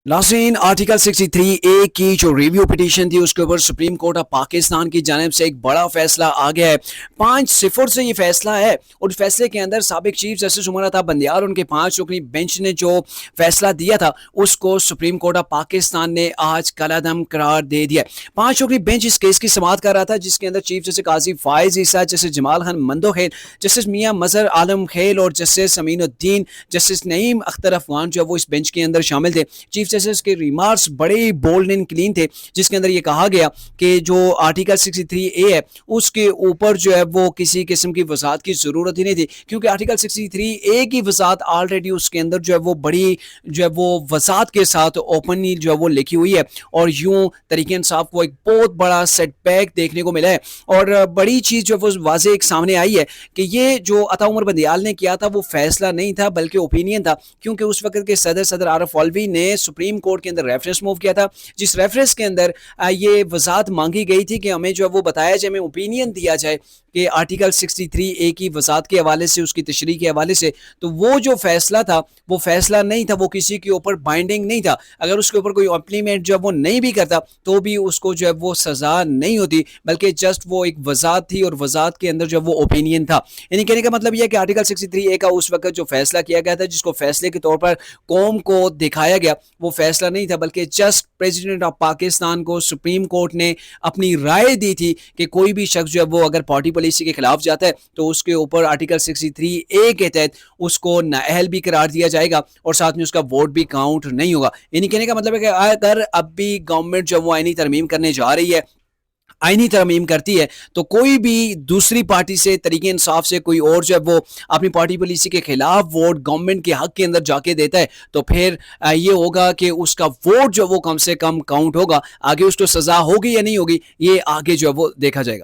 नाज़रीन, article 63A की जो रिव्यू पिटीशन थी उसके ऊपर सुप्रीम कोर्ट ऑफ पाकिस्तान की जानिब से एक बड़ा फैसला आ गया है। 5-0 से ये फैसला है और फैसले के अंदर साबिक चीफ जस्टिस उमर अता बंदियार और उनके 5 रुकनी बेंच ने जो फैसला दिया था उसको सुप्रीम कोर्ट ऑफ पाकिस्तान ने आज कलादम करार दे दिया। 5 रुकनी बेंच इस केस की समाअत कर रहा था जिसके अंदर चीफ जस्टिस काजी फायज ईसा, जस्टिस जमाल खान मंदोखेल, जस्टिस मियां मजहर आलम खेल और जस्टिस अमीनुद्दीन, जस्टिस नईम अख्तर अफगान जो है वो इस बेंच के अंदर शामिल थे। चीफ जस्टिस के रिमार्क्स बड़े बोल्ड एंड क्लीन थे जिसके अंदर ये कहा गया कि जो आर्टिकल 63A है उसके ऊपर जो है वो किसी किस्म की वजाहत की जरूरत ही नहीं थी, क्योंकि आर्टिकल 63A की वजाहत ऑलरेडी उसके अंदर जो है वो बड़ी जो है वो वजाहत के साथ ओपनली जो है वो लिखी हुई है और यूं तरीके इंसाफ को एक बहुत बड़ा सेटबैक देखने को मिला है। और बड़ी चीज जो है वो वाजे एक सामने आई है कि ये जो अता उमर बंदियाल ने किया था वो फैसला नहीं था बल्कि ओपिनियन था, क्योंकि उस वक्त के सदर आरफ अलवी ने सुप्रीम कोर्ट के अंदर रेफरेंस मूव किया था जिस रेफरेंस के अंदर ये वजाहत मांगी गई थी कि हमें जो है वो बताया जाए, हमें ओपिनियन दिया जाए कि आर्टिकल 63A की वजाहत के हवाले से, उसकी तशरीह के हवाले से। तो वो जो फैसला था वो फैसला नहीं था, वो किसी के ऊपर बाइंडिंग नहीं था। अगर उसके ऊपर कोई इम्प्लीमेंट जो है वो नहीं भी करता तो भी उसको जो है वो सजा नहीं होती, बल्कि जस्ट वो एक वजाहत थी और वजाहत के अंदर जो है वो ओपिनियन था। यानी कहने का मतलब यह है कि आर्टिकल 63A का उस वक्त जो फैसला किया गया था, जिसको फैसले के तौर पर कौम को दिखाया गया, वो फैसला नहीं था बल्कि जस्ट प्रेसिडेंट ऑफ पाकिस्तान को सुप्रीम कोर्ट ने अपनी राय दी थी कि कोई भी शख्स जो है वो अगर पार्टी पॉलिसी के खिलाफ जाता है तो उसके ऊपर आर्टिकल 63A के तहत उसको नाअहल भी करार दिया जाएगा और साथ में उसका वोट भी काउंट नहीं होगा। यानी कहने का मतलब है कि अगर अब भी गवर्नमेंट जो वो आईनी तरमीम करने जा रही है, आईनी तरमीम करती है, तो कोई भी दूसरी पार्टी से तरीके इंसाफ से कोई और जो है वो अपनी पार्टी पॉलिसी के खिलाफ वोट गवर्नमेंट के हक के अंदर जाके देता है तो फिर ये होगा कि उसका वोट जो वो कम से कम काउंट होगा। आगे उसको सजा होगी या नहीं होगी ये आगे जो है वो देखा जाएगा।